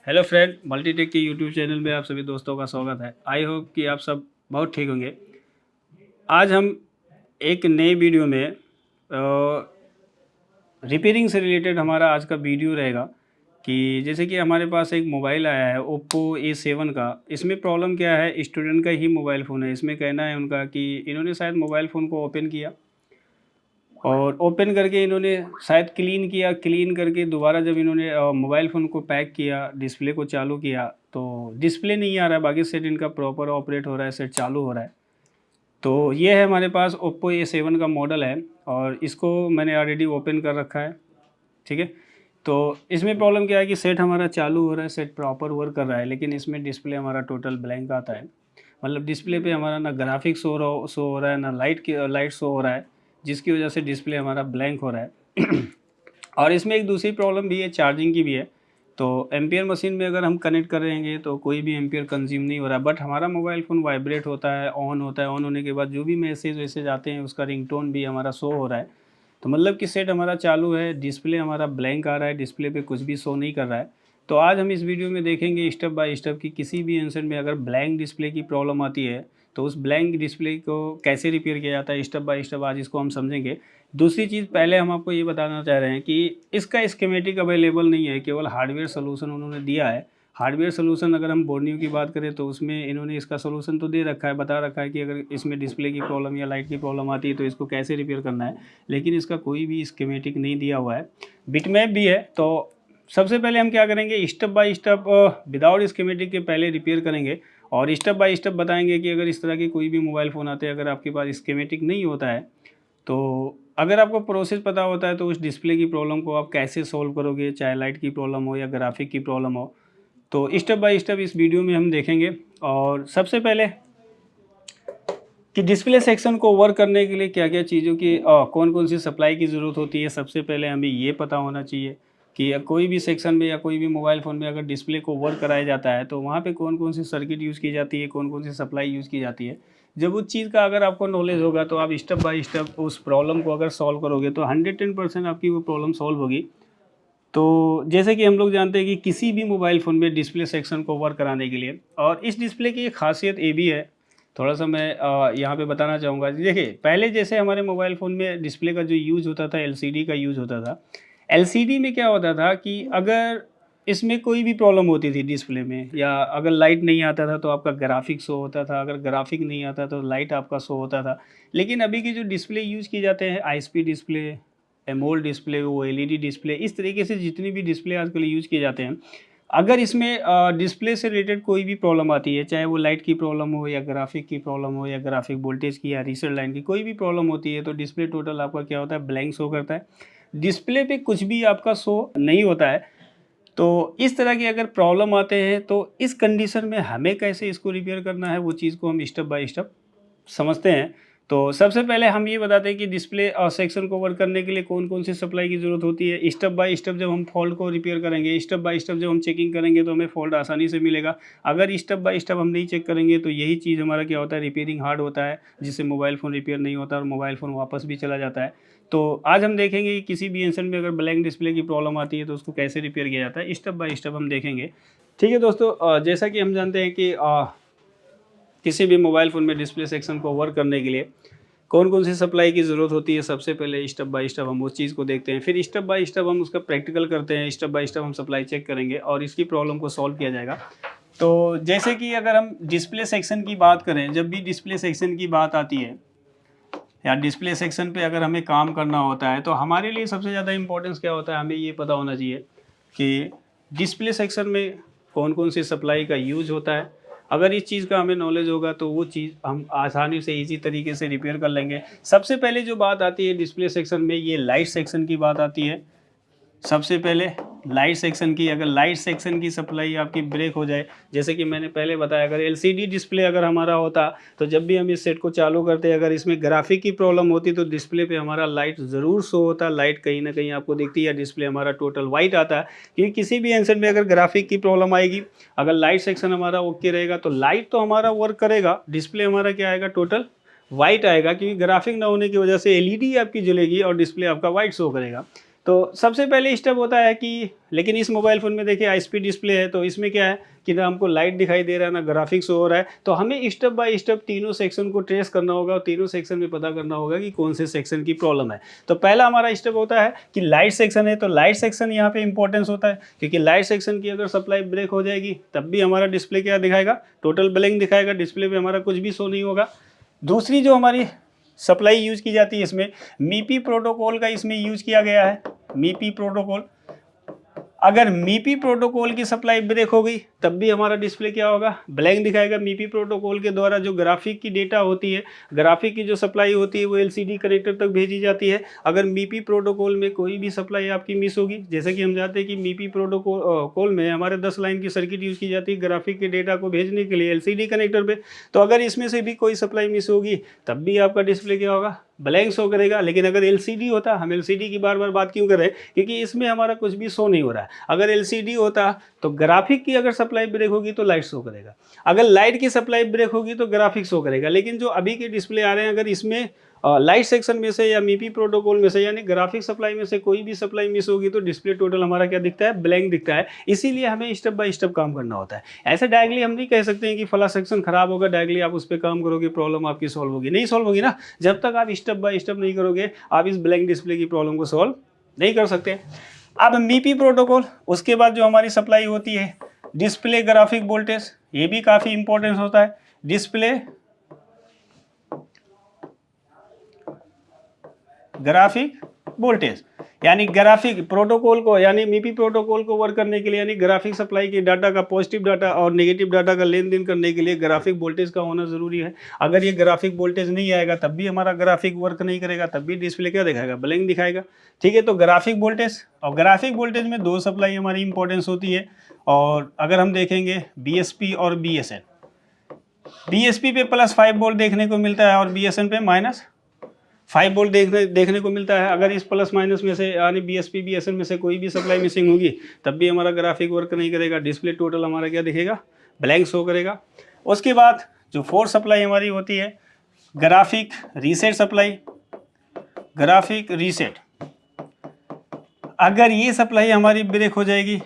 Hello friend, Multitech के YouTube channel में आप सभी दोस्तों का स्वागत है। आई होप कि आप सब बहुत ठीक होंगे। आज हम एक नए वीडियो में रिपेयरिंग से रिलेटेड हमारा आज का वीडियो रहेगा कि जैसे कि हमारे पास एक मोबाइल आया है Oppo A7 का। इसमें प्रॉब्लम क्या है, स्टूडेंट का ही मोबाइल फ़ोन है। इसमें कहना है उनका कि इन्होंने शायद मोबाइल फ़ोन को ओपन किया और ओपन करके इन्होंने शायद क्लीन किया। क्लीन करके दोबारा जब इन्होंने मोबाइल फ़ोन को पैक किया, डिस्प्ले को चालू किया तो डिस्प्ले नहीं आ रहा है। बाकी सेट इनका प्रॉपर ऑपरेट हो रहा है, सेट चालू हो रहा है। तो ये है हमारे पास Oppo A7 का मॉडल है और इसको मैंने ऑलरेडी ओपन कर रखा है। ठीक है, तो इसमें प्रॉब्लम क्या है कि सेट हमारा चालू हो रहा है, सेट प्रॉपर वर्क कर रहा है, लेकिन इसमें डिस्प्ले हमारा टोटल ब्लैंक आता है। मतलब डिस्प्ले पे हमारा ना ग्राफिक्स शो हो रहा है, ना लाइट शो हो रहा है, जिसकी वजह से डिस्प्ले हमारा ब्लैंक हो रहा है। और इसमें एक दूसरी प्रॉब्लम भी है, चार्जिंग की भी है। तो एम्पियर मशीन में अगर हम कनेक्ट करेंगे तो कोई भी एम्पियर कंज्यूम नहीं हो रहा है, बट हमारा मोबाइल फ़ोन वाइब्रेट होता है, ऑन होता है। ऑन होने के बाद जो भी मैसेज वैसेज आते हैं उसका रिंगटोन भी हमारा शो हो रहा है। तो मतलब कि सेट हमारा चालू है, डिस्प्ले हमारा ब्लैंक आ रहा है, डिस्प्ले पे कुछ भी शो नहीं कर रहा है। तो आज हम इस वीडियो में देखेंगे स्टेप बाय स्टेप कि किसी भी इंसान में अगर ब्लैंक डिस्प्ले की प्रॉब्लम आती है तो उस ब्लैंक डिस्प्ले को कैसे रिपेयर किया जाता है, स्टेप बाय स्टेप आज इसको हम समझेंगे। दूसरी चीज़ पहले हम आपको ये बताना चाह रहे हैं कि इसका स्कीमेटिक अवेलेबल नहीं है, केवल हार्डवेयर सोल्यूशन उन्होंने दिया है। हार्डवेयर सोल्यूशन अगर हम बोर्नियो की बात करें तो उसमें इन्होंने इसका सोल्यूशन तो दे रखा है, बता रखा है कि अगर इसमें डिस्प्ले की प्रॉब्लम या लाइट की प्रॉब्लम आती है तो इसको कैसे रिपेयर करना है, लेकिन इसका कोई भी स्कीमेटिक नहीं दिया हुआ है। बिटमैप भी है। तो सबसे पहले हम क्या करेंगे, step by step without schematic के पहले रिपेयर करेंगे और स्टेप बाय स्टेप बताएंगे कि अगर इस तरह के कोई भी मोबाइल फ़ोन आते हैं, अगर आपके पास स्कीमेटिक नहीं होता है तो अगर आपको प्रोसेस पता होता है तो उस डिस्प्ले की प्रॉब्लम को आप कैसे सॉल्व करोगे, चाहे लाइट की प्रॉब्लम हो या ग्राफिक की प्रॉब्लम हो। तो स्टेप बाय स्टेप इस वीडियो में हम देखेंगे। और सबसे पहले कि डिस्प्ले सेक्शन को वर्क करने के लिए क्या क्या चीज़ों की कौन कौन सी सप्लाई की ज़रूरत होती है, सबसे पहले हमें ये पता होना चाहिए कि कोई भी सेक्शन में या कोई भी मोबाइल फ़ोन में अगर डिस्प्ले को वर्क कराया जाता है तो वहाँ पे कौन कौन सी सर्किट यूज़ की जाती है, कौन कौन सी सप्लाई यूज़ की जाती है। जब उस चीज़ का अगर आपको नॉलेज होगा तो आप स्टेप बाय स्टेप उस प्रॉब्लम को अगर सॉल्व करोगे तो 110% आपकी वो प्रॉब्लम सॉल्व होगी। तो जैसे कि हम लोग जानते हैं कि किसी भी मोबाइल फ़ोन में डिस्प्ले सेक्शन को वर्क कराने के लिए, और इस डिस्प्ले की एक ख़ासियत ये भी है, थोड़ा-सा मैं यहाँ पे बताना चाहूँगा। देखिए, पहले जैसे हमारे मोबाइल फ़ोन में डिस्प्ले का जो यूज़ होता था, एलसीडी का यूज़ होता था। एलसीडी में क्या होता था कि अगर इसमें कोई भी प्रॉब्लम होती थी डिस्प्ले में, या अगर लाइट नहीं आता था तो आपका ग्राफ़िक शो होता था, अगर ग्राफ़िक नहीं आता तो लाइट आपका शो होता था। लेकिन अभी की जो डिस्प्ले यूज़ की जाते हैं, आईएसपी डिस्प्ले, एमोल्ड डिस्प्ले, वो एलईडी डिस्प्ले, इस तरीके से जितनी भी डिस्प्ले आजकल यूज़ किए जाते हैं, अगर इसमें डिस्प्ले से रिलेटेड कोई भी प्रॉब्लम आती है, चाहे वो लाइट की प्रॉब्लम हो या ग्राफिक की प्रॉब्लम हो या ग्राफिक वोल्टेज की या रीसेट लाइन की कोई भी प्रॉब्लम होती है, तो डिस्प्ले टोटल आपका क्या होता है, ब्लैंक शो करता है। डिस्प्ले पे कुछ भी आपका शो नहीं होता है। तो इस तरह की अगर प्रॉब्लम आते हैं तो इस कंडीशन में हमें कैसे इसको रिपेयर करना है, वो चीज़ को हम स्टेप बाय स्टेप समझते हैं। तो सबसे पहले हम ये बताते हैं कि डिस्प्ले सेक्शन को वर्क करने के लिए कौन-कौन सी सप्लाई की ज़रूरत होती है। स्टेप बाय स्टेप जब हम फॉल्ट को रिपेयर करेंगे, स्टेप बाय स्टेप जब हम चेकिंग करेंगे तो हमें फॉल्ट आसानी से मिलेगा। अगर स्टेप बाय स्टेप हम नहीं चेक करेंगे तो यही चीज़ हमारा क्या होता है, रिपेयरिंग हार्ड होता है, जिससे मोबाइल फ़ोन रिपेयर नहीं होता और मोबाइल फ़ोन वापस भी चला जाता है। तो आज हम देखेंगे कि किसी भी इंसान में अगर ब्लैंक डिस्प्ले की प्रॉब्लम आती है तो उसको कैसे रिपेयर किया जाता है, स्टेप बाय स्टेप हम देखेंगे। ठीक है दोस्तों, जैसा कि हम जानते हैं कि किसी भी मोबाइल फ़ोन में डिस्प्ले सेक्शन को वर्क करने के लिए कौन-कौन सी सप्लाई की ज़रूरत होती है, सबसे पहले स्टेप बाय स्टेप हम उस चीज़ को देखते हैं। फिर स्टेप बाय स्टेप हम उसका प्रैक्टिकल करते हैं, स्टेप बाय स्टेप हम सप्लाई चेक करेंगे और इसकी प्रॉब्लम को सॉल्व किया जाएगा। तो जैसे कि अगर हम डिस्प्ले सेक्शन की बात करें, जब भी डिस्प्ले सेक्शन की बात आती है या डिस्प्ले सेक्शन पे अगर हमें काम करना होता है, तो हमारे लिए सबसे ज़्यादा इम्पोर्टेंस क्या होता है, हमें ये पता होना चाहिए कि डिस्प्ले सेक्शन में कौन-कौन सी सप्लाई का यूज़ होता है। अगर इस चीज़ का हमें नॉलेज होगा तो वो चीज़ हम आसानी से ईज़ी तरीके से रिपेयर कर लेंगे। सबसे पहले जो बात आती है डिस्प्ले सेक्शन में, ये लाइट सेक्शन की बात आती है। सबसे पहले लाइट सेक्शन की, अगर लाइट सेक्शन की सप्लाई आपकी ब्रेक हो जाए, जैसे कि मैंने पहले बताया, अगर एलसीडी डिस्प्ले अगर हमारा होता तो जब भी हम इस सेट को चालू करते, अगर इसमें ग्राफिक की प्रॉब्लम होती तो डिस्प्ले पे हमारा लाइट ज़रूर शो होता, लाइट कहीं ना कहीं आपको दिखती है, डिस्प्ले हमारा टोटल वाइट आता है। क्योंकि किसी भी आंसर में अगर ग्राफिक की प्रॉब्लम आएगी, अगर लाइट सेक्शन हमारा ओके रहेगा तो लाइट तो हमारा वर्क करेगा, डिस्प्ले हमारा क्या आएगा, टोटल वाइट आएगा, क्योंकि ग्राफिक ना होने की वजह से एलईडी आपकी जलेगी और डिस्प्ले आपका वाइट शो करेगा। तो सबसे पहले स्टेप होता है कि, लेकिन इस मोबाइल फ़ोन में देखिए हाई स्पीड डिस्प्ले है, तो इसमें क्या है कि ना हमको लाइट दिखाई दे रहा है ना ग्राफिक्स हो रहा है। तो हमें स्टेप बाय स्टेप तीनों सेक्शन को ट्रेस करना होगा और तीनों सेक्शन में पता करना होगा कि कौन से सेक्शन की प्रॉब्लम है। तो पहला हमारा स्टेप होता है कि लाइट सेक्शन है, तो लाइट सेक्शन यहाँ पे इंपॉर्टेंस होता है, क्योंकि लाइट सेक्शन की अगर सप्लाई ब्रेक हो जाएगी तब भी हमारा डिस्प्ले क्या दिखाएगा, टोटल ब्लैंक दिखाएगा, डिस्प्ले पे हमारा कुछ भी शो नहीं होगा। दूसरी जो हमारी सप्लाई यूज की जाती है इसमें मीपी प्रोटोकॉल का इसमें यूज किया गया है। मीपी प्रोटोकॉल, अगर मीपी प्रोटोकॉल की सप्लाई ब्रेक हो गई तब भी हमारा डिस्प्ले क्या होगा, ब्लैंक दिखाएगा। मीपी प्रोटोकॉल के द्वारा जो ग्राफिक की डेटा होती है, ग्राफिक की जो सप्लाई होती है वो एलसीडी कनेक्टर तक भेजी जाती है। अगर मीपी प्रोटोकॉल में कोई भी सप्लाई आपकी मिस होगी, जैसे कि हम जानते हैं कि मीपी प्रोटोकॉल में हमारे 10 लाइन की सर्किट यूज़ की जाती है ग्राफिक के डेटा को भेजने के लिए एलसीडी कनेक्टर पे, तो अगर इसमें से भी कोई सप्लाई मिस होगी तब भी आपका डिस्प्ले क्या होगा, ब्लैंक शो करेगा। लेकिन अगर एलसीडी होता, हम एलसीडी की बार बार बात क्यों कर रहे हैं, क्योंकि इसमें हमारा कुछ भी शो नहीं हो रहा है। अगर एलसीडी होता तो ग्राफिक की अगर सप्लाई ब्रेक होगी तो लाइट शो करेगा, अगर लाइट की सप्लाई ब्रेक होगी तो ग्राफिक शो करेगा। लेकिन जो अभी के डिस्प्ले आ रहे हैं, अगर इसमें लाइट सेक्शन में से या मीपी प्रोटोकॉल में से यानी ग्राफिक सप्लाई में से कोई भी सप्लाई मिस होगी तो डिस्प्ले टोटल हमारा क्या दिखता है, ब्लैंक दिखता है। इसीलिए हमें स्टेप बाय स्टेप काम करना होता है। ऐसे डायरेक्टली हम नहीं कह सकते हैं कि फला सेक्शन खराब होगा, डायरेक्टली आप उस पर काम करोगे प्रॉब्लम आपकी सॉल्व होगी, नहीं सॉल्व होगी ना। जब तक आप स्टेप बाय स्टेप नहीं करोगे आप इस ब्लैंक डिस्प्ले की प्रॉब्लम को सॉल्व नहीं कर सकते। अब मीपी प्रोटोकॉल, उसके बाद जो हमारी सप्लाई होती है डिस्प्ले ग्राफिक वोल्टेज, ये भी काफ़ी इंपॉर्टेंस होता है। डिस्प्ले ग्राफिक वोल्टेज यानी ग्राफिक प्रोटोकॉल को, यानी मीपी प्रोटोकॉल को वर्क करने के लिए, यानी ग्राफिक सप्लाई की डाटा का पॉजिटिव डाटा और नेगेटिव डाटा का लेन देन करने के लिए ग्राफिक वोल्टेज का होना जरूरी है। अगर ये ग्राफिक वोल्टेज नहीं आएगा तब भी हमारा ग्राफिक वर्क नहीं करेगा, तब भी डिस्प्ले क्या दिखाएगा, ब्लैंक दिखाएगा। ठीक है, तो ग्राफिक वोल्टेज, और ग्राफिक वोल्टेज में दो सप्लाई हमारी इंपॉर्टेंस होती है। और अगर हम देखेंगे बीएसपी और बीएसएन, बीएसपी पे +5 वोल्ट देखने को मिलता है और बीएसएन पे -5 वोल्ट देखने को मिलता है। अगर इस प्लस माइनस में से यानी बीएसपी बीएसएन में से कोई भी सप्लाई मिसिंग होगी तब भी हमारा ग्राफिक वर्क नहीं करेगा, डिस्प्ले टोटल हमारा क्या दिखेगा, ब्लैंक शो करेगा। उसके बाद जो फोर्थ सप्लाई हमारी होती है graphic reset supply, graphic reset, अगर ये सप्लाई हमारी ब्रेक हो जाएगी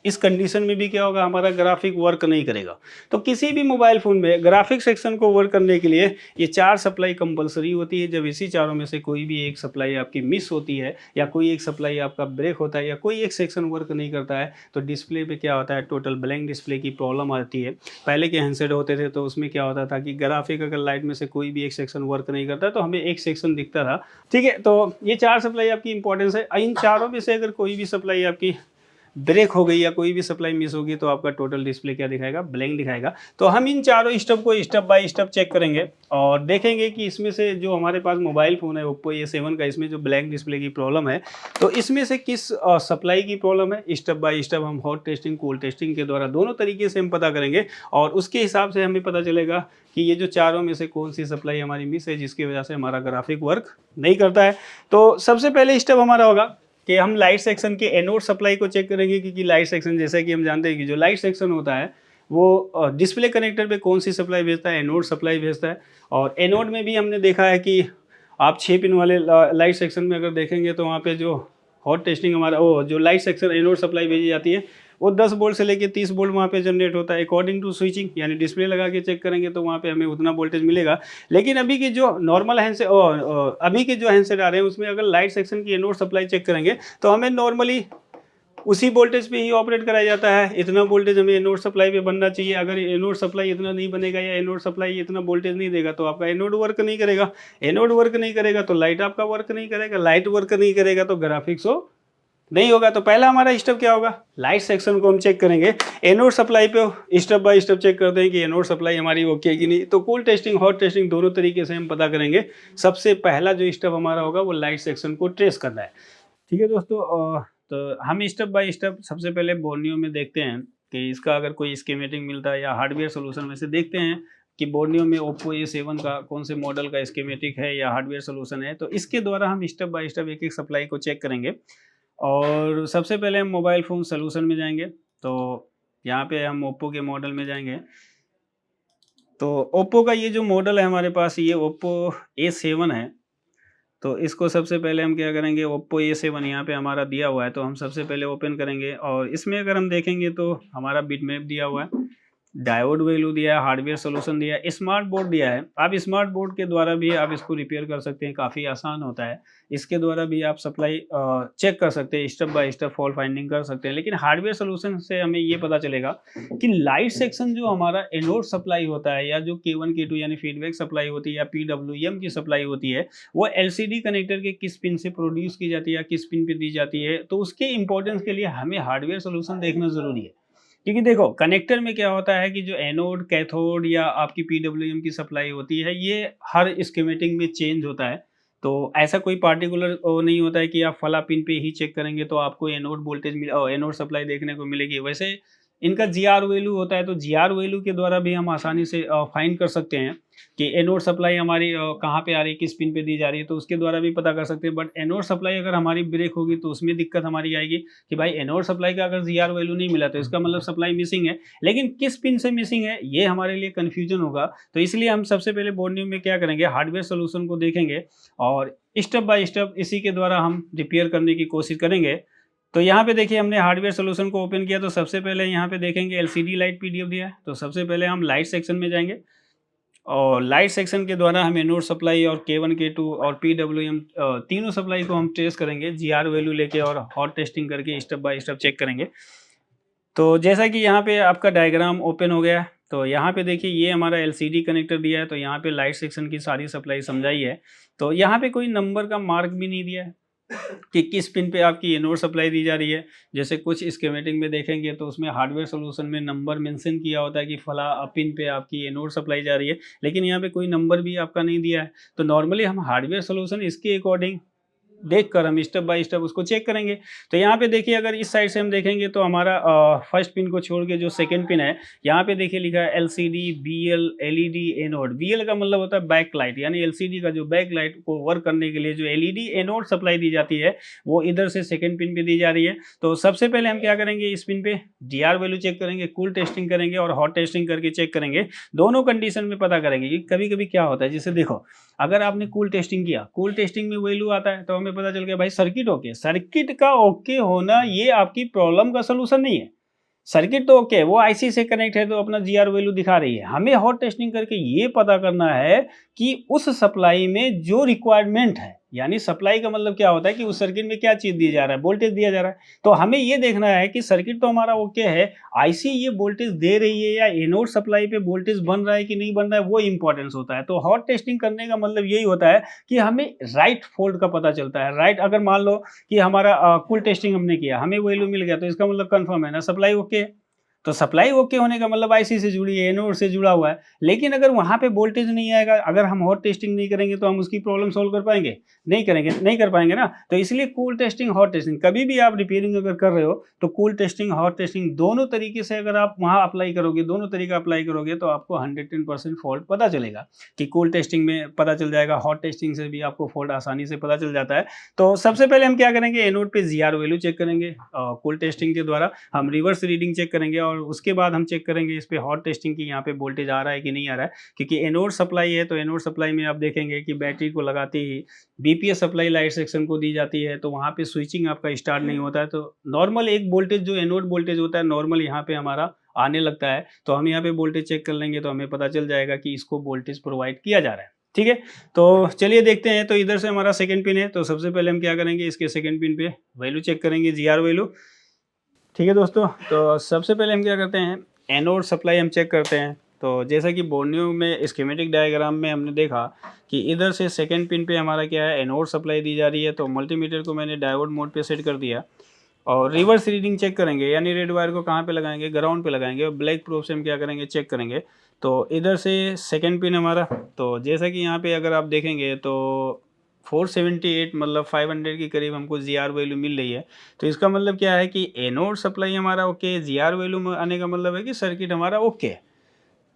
इस कंडीशन में भी क्या होगा, हमारा ग्राफिक वर्क नहीं करेगा। तो किसी भी मोबाइल फ़ोन में ग्राफिक सेक्शन को वर्क करने के लिए ये 4 सप्लाई कंपलसरी होती है। जब इसी चारों में से कोई भी एक सप्लाई आपकी मिस होती है या कोई एक सप्लाई आपका ब्रेक होता है या कोई एक सेक्शन वर्क नहीं करता है तो डिस्प्ले पे क्या होता है, टोटल ब्लैंक डिस्प्ले की प्रॉब्लम आती है। पहले के हैंडसेट होते थे तो उसमें क्या होता था कि ग्राफिक अगर लाइट में से कोई भी एक सेक्शन वर्क नहीं करता तो हमें एक सेक्शन दिखता था। ठीक है, तो ये 4 सप्लाई आपकी इंपॉर्टेंस है। इन चारों में से अगर कोई भी सप्लाई आपकी ब्रेक हो गई या कोई भी सप्लाई मिस होगी तो आपका टोटल डिस्प्ले क्या दिखाएगा, ब्लैंक दिखाएगा। तो हम इन चारों स्टेप को स्टेप बाय स्टेप चेक करेंगे और देखेंगे कि इसमें से जो हमारे पास मोबाइल फ़ोन है ओप्पो A7 का, इसमें जो ब्लैंक डिस्प्ले की प्रॉब्लम है तो इसमें से किस सप्लाई की प्रॉब्लम है। स्टेप बाय स्टेप हम हॉट टेस्टिंग कोल्ड टेस्टिंग के द्वारा दोनों तरीके से हम पता करेंगे और उसके हिसाब से हमें पता चलेगा कि ये जो चारों में से कौन सी सप्लाई हमारी मिस है जिसकी वजह से हमारा ग्राफिक वर्क नहीं करता है। तो सबसे पहले स्टेप हमारा होगा कि हम लाइट सेक्शन के एनोड सप्लाई को चेक करेंगे, क्योंकि लाइट सेक्शन जैसा कि हम जानते हैं कि जो लाइट सेक्शन होता है वो डिस्प्ले कनेक्टर पे कौन सी सप्लाई भेजता है, एनोड सप्लाई भेजता है। और एनोड में भी हमने देखा है कि आप 6 पिन वाले लाइट सेक्शन में अगर देखेंगे तो वहाँ पे जो हॉट टेस्टिंग हमारा वो जो लाइट सेक्शन एनोड सप्लाई भेजी जाती है वो 10 वोल्ट से लेके 30 वोल्ट वहाँ पे जनरेट होता है अकॉर्डिंग टू स्विचिंग, यानी डिस्प्ले लगा के चेक करेंगे तो वहाँ पे हमें उतना वोल्टेज मिलेगा। लेकिन अभी के जो नॉर्मल हैंडसेट अभी के जो हैंडसेट आ रहे हैं उसमें अगर लाइट सेक्शन की एनोड सप्लाई चेक करेंगे तो हमें नॉर्मली उसी वोल्टेज पे ही ऑपरेट कराया जाता है। इतना वोल्टेज हमें एनोड सप्लाई पे बनना चाहिए। अगर एनोड सप्लाई इतना नहीं बनेगा या एनोड सप्लाई इतना वोल्टेज नहीं देगा तो आपका एनोड वर्क नहीं करेगा। एनोड वर्क नहीं करेगा तो लाइट आपका वर्क नहीं करेगा, लाइट वर्क नहीं करेगा तो ग्राफिक्स हो नहीं होगा। तो पहला हमारा स्टेप क्या होगा, लाइट सेक्शन को हम चेक करेंगे। एनोड सप्लाई पे स्टेप बाय स्टेप चेक करते हैं कि एनोड सप्लाई हमारी ओके है कि नहीं। तो कूल टेस्टिंग हॉट टेस्टिंग दोनों तरीके से हम पता करेंगे। सबसे पहला जो स्टेप हमारा होगा वो लाइट सेक्शन को ट्रेस करना है। ठीक है दोस्तों, तो हम स्टेप बाय स्टेप सबसे पहले बोर्नियो में देखते हैं कि इसका अगर कोई स्कीमेटिक मिलता है या हार्डवेयर सोल्यूशन में से देखते हैं कि बोर्नियो में ओप्पो A7 का कौन से मॉडल का स्कीमेटिक है या हार्डवेयर सोल्यूशन है। तो इसके द्वारा हम स्टेप बाय स्टेप एक एक सप्लाई को चेक करेंगे। और सबसे पहले हम मोबाइल फ़ोन सोल्यूशन में जाएंगे। तो यहाँ पे हम ओप्पो के मॉडल में जाएंगे। तो ओप्पो का ये जो मॉडल है हमारे पास, ये ओप्पो A7 है। तो इसको सबसे पहले हम क्या करेंगे, ओप्पो A7 यहाँ पे हमारा दिया हुआ है, तो हम सबसे पहले ओपन करेंगे और इसमें अगर हम देखेंगे तो हमारा बिटमैप दिया हुआ है, डायोड वैल्यू दिया है, हार्डवेयर सॉल्यूशन दिया है, स्मार्ट बोर्ड दिया है। आप स्मार्ट बोर्ड के द्वारा भी आप इसको रिपेयर कर सकते हैं, काफ़ी आसान होता है। इसके द्वारा भी आप सप्लाई चेक कर सकते हैं, step by step fault finding कर सकते हैं। लेकिन हार्डवेयर सॉल्यूशन से हमें ये पता चलेगा कि लाइट सेक्शन जो हमारा एनोड सप्लाई होता है, या जो K1 K2 यानी फीडबैक सप्लाई होती है, या PWM की सप्लाई होती है, वो LCD कनेक्टर के किस पिन से प्रोड्यूस की जाती है या किस पिन पे दी जाती है, तो उसके इंपॉर्टेंस के लिए हमें हार्डवेयर सॉल्यूशन देखना ज़रूरी है। क्योंकि देखो कनेक्टर में क्या होता है कि जो एनोड, कैथोड या आपकी PWM की सप्लाई होती है, ये हर स्कीमेटिक में चेंज होता है। तो ऐसा कोई पार्टिकुलर नहीं होता है कि आप फला पिन पे ही चेक करेंगे तो आपको एनोड वोल्टेज एनोड सप्लाई देखने को मिलेगी। वैसे इनका GR वैल्यू होता है, तो GR वैल्यू के द्वारा भी हम आसानी से फाइंड कर सकते हैं कि एनोड सप्लाई हमारी कहाँ पे आ रही है, किस पिन पे दी जा रही है, तो उसके द्वारा भी पता कर सकते हैं। बट एनोड सप्लाई अगर हमारी ब्रेक होगी तो उसमें दिक्कत हमारी आएगी कि भाई एनोड सप्लाई का अगर GR वैल्यू नहीं मिला तो इसका मतलब सप्लाई मिसिंग है, लेकिन किस पिन से मिसिंग है ये हमारे लिए कन्फ्यूजन होगा। तो इसलिए हम सबसे पहले बोर्ड में क्या करेंगे, हार्डवेयर सोल्यूशन को देखेंगे और स्टेप बाय स्टेप इसी के द्वारा हम रिपेयर करने की कोशिश करेंगे। तो यहाँ पे देखिए हमने हार्डवेयर सॉल्यूशन को ओपन किया, तो सबसे पहले यहाँ पे देखेंगे एलसीडी लाइट पीडीएफ दिया है। तो सबसे पहले हम लाइट सेक्शन में जाएंगे और लाइट सेक्शन के द्वारा हम एनोड सप्लाई और K1 K2 और PWM तीनों सप्लाई को हम ट्रेस करेंगे, GR वैल्यू लेके और हॉट टेस्टिंग करके स्टेप बाय स्टेप चेक करेंगे। तो जैसा कि यहाँ पे आपका डायग्राम ओपन हो गया है, तो यहाँ पे देखिए ये हमारा LCD कनेक्टर दिया है, तो यहाँ पे लाइट सेक्शन की सारी सप्लाई समझाई है। तो यहाँ पे कोई नंबर का मार्क भी नहीं दिया है कि किस पिन पे आपकी एनोड सप्लाई दी जा रही है। जैसे कुछ स्कीमेटिक में देखेंगे तो उसमें हार्डवेयर सॉल्यूशन में नंबर मेंशन किया होता है कि फला पिन पे आपकी एनोड सप्लाई जा रही है, लेकिन यहाँ पे कोई नंबर भी आपका नहीं दिया है। तो नॉर्मली हम हार्डवेयर सॉल्यूशन इसके अकॉर्डिंग देखकर हम स्टेप बाय स्टेप उसको चेक करेंगे। तो यहाँ पे देखिए अगर इस साइड से हम देखेंगे तो हमारा फर्स्ट पिन को छोड़ के जो सेकंड पिन है, यहाँ पे देखिए लिखा है LCD BL LED anode. BL का मतलब होता है बैक लाइट, यानी LCD का जो बैक लाइट को वर्क करने के लिए जो LED एनोड सप्लाई दी जाती है वो इधर से सेकेंड पिन पे दी जा रही है। तो सबसे पहले हम क्या करेंगे, इस पिन पे GR वैल्यू चेक करेंगे, कूल टेस्टिंग करेंगे और हॉट टेस्टिंग करके चेक करेंगे। दोनों कंडीशन में पता करेंगे कि कभी कभी क्या होता है, जैसे देखो अगर आपने कूल टेस्टिंग किया, कूल टेस्टिंग में वैल्यू आता है तो हमें पता चल गया भाई सर्किट ओके। सर्किट का ओके होना ये आपकी प्रॉब्लम का सलूशन नहीं है। सर्किट तो ओके है, वो आईसी से कनेक्ट है तो अपना GR वैल्यू दिखा रही है। हमें हॉट टेस्टिंग करके ये पता करना है कि उस सप्लाई में जो रिक्वायरमेंट है, यानी सप्लाई का मतलब क्या होता है कि उस सर्किट में क्या चीज दिया जा रहा है, वोल्टेज दिया जा रहा है। तो हमें ये देखना है कि सर्किट तो हमारा ओके है, आईसी ये वोल्टेज दे रही है या एनोड सप्लाई पे वोल्टेज बन रहा है कि नहीं बन रहा है, वो इंपॉर्टेंस होता है। तो हॉट टेस्टिंग करने का मतलब यही होता है कि हमें राइट फॉल्ट का पता चलता है। राइट अगर मान लो कि हमारा कूल टेस्टिंग हमने किया, हमें वैल्यू मिल गया, तो इसका मतलब कंफर्म है ना सप्लाई ओके है। तो सप्लाई ओके होने का मतलब आईसी से जुड़ी है, एनोड से जुड़ा हुआ है। लेकिन अगर वहां पे वोल्टेज नहीं आएगा, अगर हम हॉट टेस्टिंग नहीं करेंगे तो हम उसकी प्रॉब्लम सॉल्व कर पाएंगे, नहीं करेंगे, नहीं कर पाएंगे ना। तो इसलिए कूल टेस्टिंग, हॉट टेस्टिंग, कभी भी आप रिपेयरिंग अगर कर रहे हो तो कूल टेस्टिंग, हॉट टेस्टिंग दोनों तरीके से अगर आप वहां अप्लाई करोगे, दोनों तरीका अप्लाई करोगे तो आपको 110% फॉल्ट पता चलेगा। कि कूल टेस्टिंग में पता चल जाएगा, हॉट टेस्टिंग से भी आपको फॉल्ट आसानी से पता चल जाता है। तो सबसे पहले हम क्या करेंगे, एनोड पे GR वैल्यू चेक करेंगे कूल टेस्टिंग के द्वारा। हम रिवर्स रीडिंग चेक करेंगे और उसके बाद हम चेक करेंगे इस पे हॉट टेस्टिंग की, यहाँ पे वोल्टेज आ रहा है कि नहीं आ रहा है। क्योंकि एनोड सप्लाई है तो एनोड सप्लाई में आप देखेंगे कि बैटरी को लगाते ही बीपीएस सप्लाई लाइट सेक्शन को दी जाती है, तो वहाँ पे स्विचिंग आपका स्टार्ट नहीं होता है। तो नॉर्मल एक वोल्टेज जो एनोड वोल्टेज होता है नॉर्मल यहाँ पे हमारा आने लगता है। तो हम यहाँ पे वोल्टेज चेक कर लेंगे तो हमें पता चल जाएगा कि इसको वोल्टेज प्रोवाइड किया जा रहा है। ठीक है, तो चलिए देखते हैं। तो इधर से हमारा सेकंड पिन है, तो सबसे पहले हम क्या करेंगे, इसके सेकंड पिन पे वैल्यू चेक करेंगे, GR वैल्यू। ठीक है दोस्तों, तो सबसे पहले हम क्या करते हैं, एनोड सप्लाई हम चेक करते हैं। तो जैसा कि बोर्नियो में स्कीमेटिक डायग्राम में हमने देखा कि इधर से सेकंड पिन पे हमारा क्या है, एनोड सप्लाई दी जा रही है। तो मल्टीमीटर को मैंने डायोड मोड पे सेट कर दिया और रिवर्स रीडिंग चेक करेंगे, यानी रेड वायर को कहाँ पे लगाएंगे, ग्राउंड पे लगाएंगे और ब्लैक प्रोब से हम क्या करेंगे, चेक करेंगे। तो इधर से सेकंड पिन हमारा, तो जैसा कि यहाँ पे अगर आप देखेंगे तो 478 मतलब 500 के करीब हमको GR वैल्यू मिल रही है। तो इसका मतलब क्या है कि एनोड सप्लाई हमारा ओके, GR वैल्यू में आने का मतलब है कि सर्किट हमारा ओके है।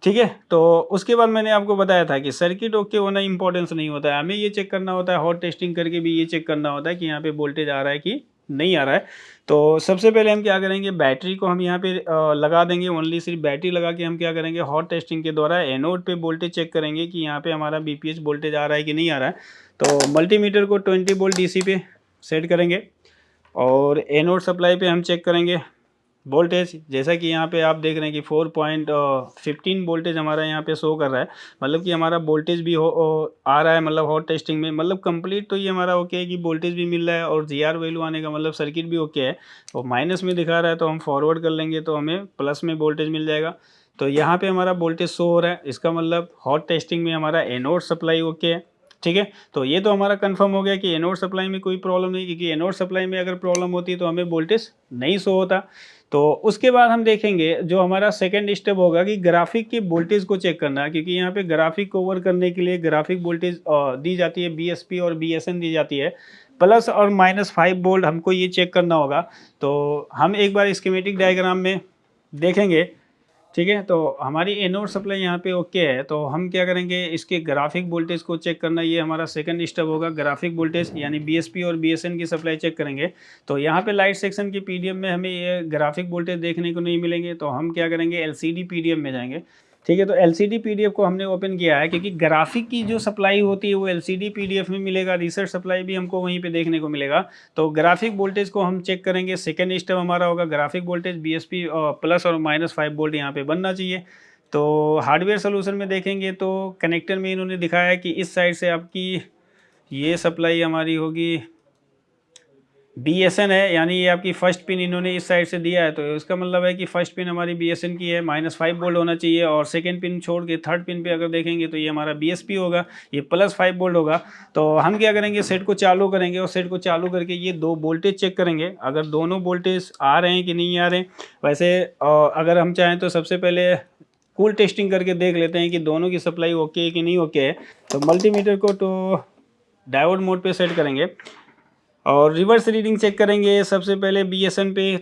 ठीक है, तो उसके बाद मैंने आपको बताया था कि सर्किट ओके होना इंपॉर्टेंस नहीं होता है, हमें ये चेक करना होता है, हॉट टेस्टिंग करके भी ये चेक करना होता है कि यहाँ पे वोल्टेज आ रहा है कि नहीं आ रहा है। तो सबसे पहले हम क्या करेंगे, बैटरी को हम यहाँ पे लगा देंगे। ओनली सिर्फ बैटरी लगा के हम क्या करेंगे, हॉट टेस्टिंग के द्वारा एनोड पे वोल्टेज चेक करेंगे कि यहाँ पे हमारा बीपीएच वोल्टेज आ रहा है कि नहीं आ रहा है। तो मल्टीमीटर को 20 वोल्ट डीसी पे सेट करेंगे और एनोड सप्लाई पे हम चेक करेंगे वोल्टेज। जैसा कि यहाँ पे आप देख रहे हैं कि 4.15 वोल्टेज हमारा यहाँ पे शो कर रहा है, मतलब कि हमारा वोल्टेज भी आ रहा है, मतलब हॉट टेस्टिंग में। मतलब कंप्लीट तो ये हमारा ओके है कि वोल्टेज भी मिल रहा है और जीआर वैल्यू आने का मतलब सर्किट भी ओके है। और माइनस में दिखा रहा है तो हम फॉरवर्ड कर लेंगे तो हमें प्लस में वोल्टेज मिल जाएगा। तो यहाँ पे हमारा वोल्टेज शो हो रहा है, इसका मतलब हॉट टेस्टिंग में हमारा एनोड सप्लाई ओके है। ठीक है, तो ये तो हमारा कंफर्म हो गया कि एनोड सप्लाई में कोई प्रॉब्लम नहीं, क्योंकि एनोड सप्लाई में अगर प्रॉब्लम होती तो हमें वोल्टेज नहीं शो होता। तो उसके बाद हम देखेंगे जो हमारा सेकंड स्टेप होगा कि ग्राफिक की वोल्टेज को चेक करना है, क्योंकि यहाँ पे ग्राफिक को ओवर करने के लिए ग्राफिक वोल्टेज दी जाती है, बीएसपी और बीएसएन दी जाती है, प्लस और -5 वोल्ट हमको ये चेक करना होगा। तो हम एक बार स्कीमेटिक डायग्राम में देखेंगे। ठीक है, तो हमारी एनोड सप्लाई यहाँ पे ओके है, तो हम क्या करेंगे, इसके ग्राफिक वोल्टेज को चेक करना, ये हमारा सेकंड स्टेप होगा। ग्राफिक वोल्टेज यानी बीएसपी और बीएसएन की सप्लाई चेक करेंगे। तो यहाँ पे लाइट सेक्शन की पीडीएफ में हमें ये ग्राफिक वोल्टेज देखने को नहीं मिलेंगे, तो हम क्या करेंगे, एलसीडी पीडीएफ में जाएंगे। ठीक है, तो एलसीडी पीडीएफ को हमने ओपन किया है, क्योंकि ग्राफिक की जो सप्लाई होती है वो एलसीडी पीडीएफ में मिलेगा, रिसर्च सप्लाई भी हमको वहीं पे देखने को मिलेगा। तो ग्राफिक वोल्टेज को हम चेक करेंगे। सेकेंड स्टेप हमारा होगा ग्राफिक वोल्टेज, बीएसपी प्लस और -5 वोल्ट यहाँ पे बनना चाहिए। तो हार्डवेयर सोल्यूशन में देखेंगे तो कनेक्टर में इन्होंने दिखाया है कि इस साइड से आपकी ये सप्लाई हमारी होगी बीएसएन है, यानी ये आपकी फर्स्ट पिन इन्होंने इस साइड से दिया है, तो इसका मतलब है कि फर्स्ट पिन हमारी बीएसएन की है, -5 वोल्ट होना चाहिए। और सेकंड पिन छोड़ के थर्ड पिन पे अगर देखेंगे तो ये हमारा बीएसपी होगा, ये +5 वोल्ट होगा। तो हम क्या करेंगे, सेट को चालू करेंगे और सेट को चालू करके ये दो वोल्टेज चेक करेंगे, अगर दोनों वोल्टेज आ रहे हैं कि नहीं आ रहे हैं। वैसे अगर हम चाहें तो सबसे पहले कूल टेस्टिंग करके देख लेते हैं कि दोनों की सप्लाई ओके है कि नहीं ओके है। तो मल्टीमीटर को तो डायोड मोड पे सेट करेंगे और रिवर्स रीडिंग चेक करेंगे सबसे पहले बीएसएन पे।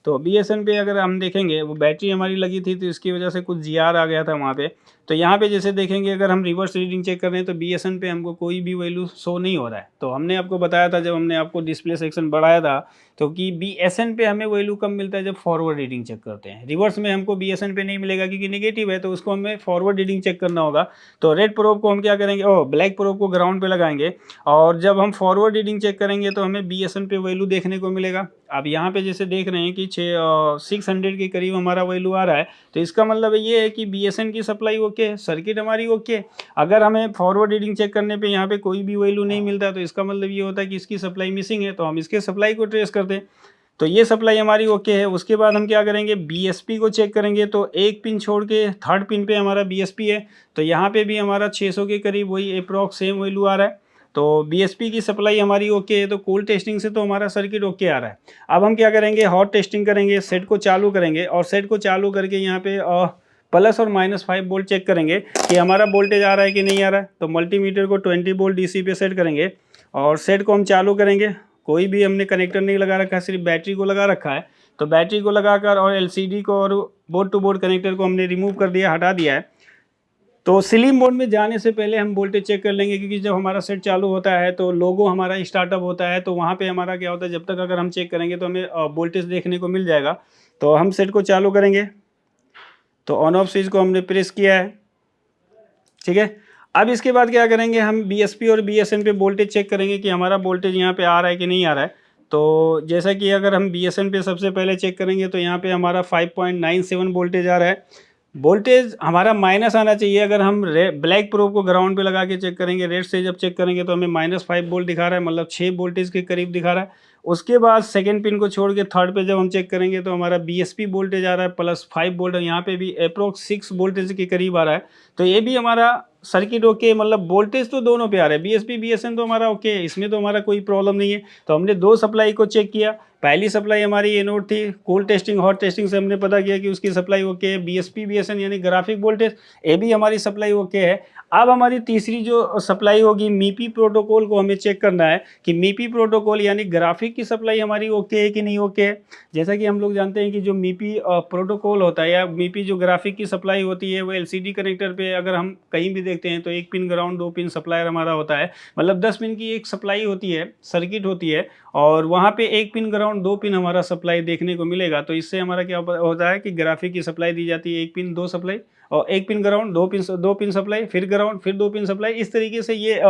तो बीएसएन पे अगर हम देखेंगे, वो बैटरी हमारी लगी थी तो इसकी वजह से कुछ जीआर आ गया था वहाँ पे। तो यहाँ पे जैसे देखेंगे, अगर हम रिवर्स रीडिंग चेक कर रहे हैं तो बीएसएन पे हमको कोई भी वैल्यू शो नहीं हो रहा है। तो हमने आपको बताया था, जब हमने आपको डिस्प्ले सेक्शन बढ़ाया था, तो कि बीएसएन पे हमें वैल्यू कम मिलता है जब फॉरवर्ड रीडिंग चेक करते हैं। रिवर्स में हमको बीएसएन पे नहीं मिलेगा क्योंकि नेगेटिव है, तो उसको हमें फॉरवर्ड रीडिंग चेक करना होगा। तो रेड प्रोब को हम क्या करेंगे, ब्लैक प्रोब को ग्राउंड पे लगाएंगे और जब हम फॉरवर्ड रीडिंग चेक करेंगे तो हमें बीएसएन पे वैल्यू देखने को मिलेगा। अब यहाँ पे जैसे देख रहे हैं कि 600 के करीब हमारा वैल्यू आ रहा है, तो इसका मतलब ये है कि बीएसएन की सप्लाई ओके है, सर्किट हमारी ओके है। अगर हमें फॉरवर्ड रीडिंग चेक करने पे यहाँ पे कोई भी वैल्यू नहीं मिलता, तो इसका मतलब ये होता है कि इसकी सप्लाई मिसिंग है, तो हम इसके सप्लाई को ट्रेस करते हैं। तो ये सप्लाई हमारी ओके है। उसके बाद हम क्या करेंगे, बीएसपी को चेक करेंगे। तो एक पिन छोड़ के थर्ड पिन पे हमारा बीएसपी है, तो यहाँ पे भी हमारा 600 के करीब वही अप्रॉक्स सेम वैल्यू आ रहा है। तो बीएसपी की सप्लाई हमारी ओके है, तो कूल टेस्टिंग से तो हमारा सर्किट ओके आ रहा है। अब हम क्या करेंगे, हॉट टेस्टिंग करेंगे, सेट को चालू करेंगे और सेट को चालू करके यहाँ पे प्लस और -5 वोल्ट चेक करेंगे कि हमारा वोल्टेज आ रहा है कि नहीं आ रहा है। तो मल्टीमीटर को 20 वोल्ट डीसी पे सेट करेंगे और सेट को हम चालू करेंगे। कोई भी हमने कनेक्टर नहीं लगा रखा है, सिर्फ बैटरी को लगा रखा है। तो बैटरी को लगाकर और एलसीडी को और बोर्ड टू बोर्ड कनेक्टर को हमने रिमूव कर दिया, हटा दिया है। तो स्लिम मोड में जाने से पहले हम वोल्टेज चेक कर लेंगे, क्योंकि जब हमारा सेट चालू होता है तो लोगो हमारा स्टार्टअप होता है, तो वहाँ पे हमारा क्या होता है, जब तक अगर हम चेक करेंगे तो हमें वोल्टेज देखने को मिल जाएगा। तो हम सेट को चालू करेंगे, तो ऑन ऑफ स्विच को हमने प्रेस किया है। ठीक है, अब इसके बाद क्या करेंगे, हम बीएसपी और बीएसएन पे वोल्टेज चेक करेंगे कि हमारा वोल्टेज यहाँ पे आ रहा है कि नहीं आ रहा है। तो जैसा कि अगर हम बीएसएन पे सबसे पहले चेक करेंगे तो यहाँ पे हमारा 5.97 वोल्टेज आ रहा है। वोल्टेज हमारा माइनस आना चाहिए। अगर हम ब्लैक प्रोब को ग्राउंड पे लगा के चेक करेंगे, रेड से जब चेक करेंगे तो हमें -5 वोल्ट दिखा रहा है, मतलब 6 वोल्टेज के करीब दिखा रहा है। उसके बाद सेकंड पिन को छोड़ के थर्ड पे जब हम चेक करेंगे तो हमारा बीएसपी वोल्टेज आ रहा है +5 वोल्ट, यहाँ पे भी अप्रोक्स 6 वोल्टेज के करीब आ रहा है। तो ये भी हमारा सर्किट ओके, मतलब वोल्टेज तो दोनों पे आ रहा है, बीएसपी बीएसएन तो हमारा ओके है, इसमें तो हमारा कोई प्रॉब्लम नहीं है। तो हमने दो सप्लाई को चेक किया। पहली सप्लाई हमारी एनोड थी, कूल टेस्टिंग हॉट टेस्टिंग से हमने पता किया कि उसकी सप्लाई ओके है। बीएसपी बीएसएन यानी ग्राफिक वोल्टेज, ये भी हमारी सप्लाई ओके है। अब हमारी तीसरी जो सप्लाई होगी, मीपी प्रोटोकॉल को हमें चेक करना है कि मीपी प्रोटोकॉल यानी ग्राफिक की सप्लाई हमारी ओके है कि नहीं ओके है। जैसा कि हम लोग जानते हैं कि जो मीपी प्रोटोकॉल होता है या मीपी जो ग्राफिक की सप्लाई होती है वो एलसीडी कनेक्टर पे अगर हम कहीं भी देखते हैं तो 1 पिन ग्राउंड 2 पिन सप्लायर हमारा होता है, मतलब 10 पिन की एक सप्लाई होती है, सर्किट होती है और वहाँ पे 1 पिन ग्राउंड 2 पिन हमारा सप्लाई देखने को मिलेगा। तो इससे हमारा क्या होता है कि ग्राफिक की सप्लाई दी जाती है 1 पिन 2 सप्लाई और 1 पिन ग्राउंड 2 पिन सप्लाई फिर ग्राउंड फिर 2 पिन सप्लाई, इस तरीके से ये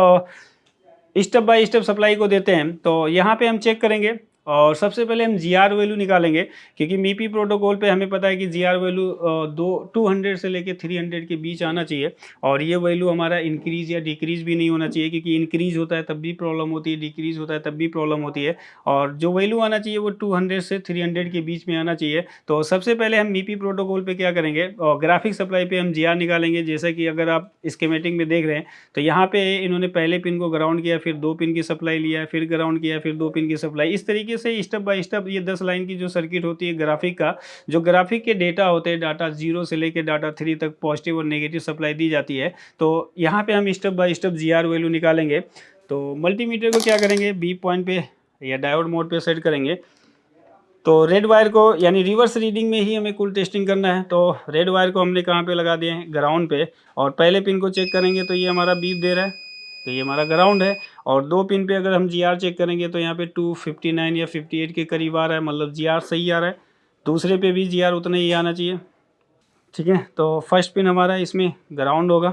स्टेप बाय स्टेप सप्लाई को देते हैं। तो यहाँ पे हम चेक करेंगे और सबसे पहले हम जीआर वैल्यू निकालेंगे, क्योंकि मीपी प्रोटोकॉल पे हमें पता है कि जीआर वैल्यू 200 से लेके 300 के बीच आना चाहिए और ये वैल्यू हमारा इंक्रीज या डिक्रीज भी नहीं होना चाहिए, क्योंकि इंक्रीज होता है तब भी प्रॉब्लम होती है, डिक्रीज होता है तब भी प्रॉब्लम होती है। और जो वैल्यू आना चाहिए वो 200 से 300 के बीच में आना चाहिए। तो सबसे पहले हम मीपी प्रोटोकॉल पे क्या करेंगे और ग्राफिक सप्लाई पे हम जीआर निकालेंगे। जैसा कि अगर आप स्कीमेटिक में देख रहे हैं तो यहाँ पे इन्होंने पहले पिन को ग्राउंड किया, फिर 2 पिन की सप्लाई लिया, फिर ग्राउंड किया, फिर 2 पिन की सप्लाई। इस तरीके से स्टेप बाय स्टेप ये 10 लाइन की जो सर्किट होती है ग्राफिक का, जो ग्राफिक के डेटा होते हैं, डाटा 0 से लेकर डाटा 3 तक पॉजिटिव और नेगेटिव सप्लाई दी जाती है। तो यहाँ पे हम step by step GR value निकालेंगे। तो मल्टीमीटर को क्या करेंगे, बी पॉइंट पे या डायोड मोड पे सेट करेंगे। तो रेड वायर को यानी रिवर्स रीडिंग में ही हमें कुल टेस्टिंग करना है। तो रेड वायर को हमने कहाँ पे लगा दिए हैं, ग्राउंड पे। और पहले पिन को चेक करेंगे तो ये हमारा बीप दे रहा है, तो ये हमारा ग्राउंड है। और 2 पिन पे अगर हम जीआर चेक करेंगे तो यहाँ पे 259 या 58 के करीब आ रहा है, मतलब जीआर सही आ रहा है। दूसरे पे भी जीआर उतना ही आना चाहिए, ठीक है। तो फर्स्ट पिन हमारा इसमें ग्राउंड होगा,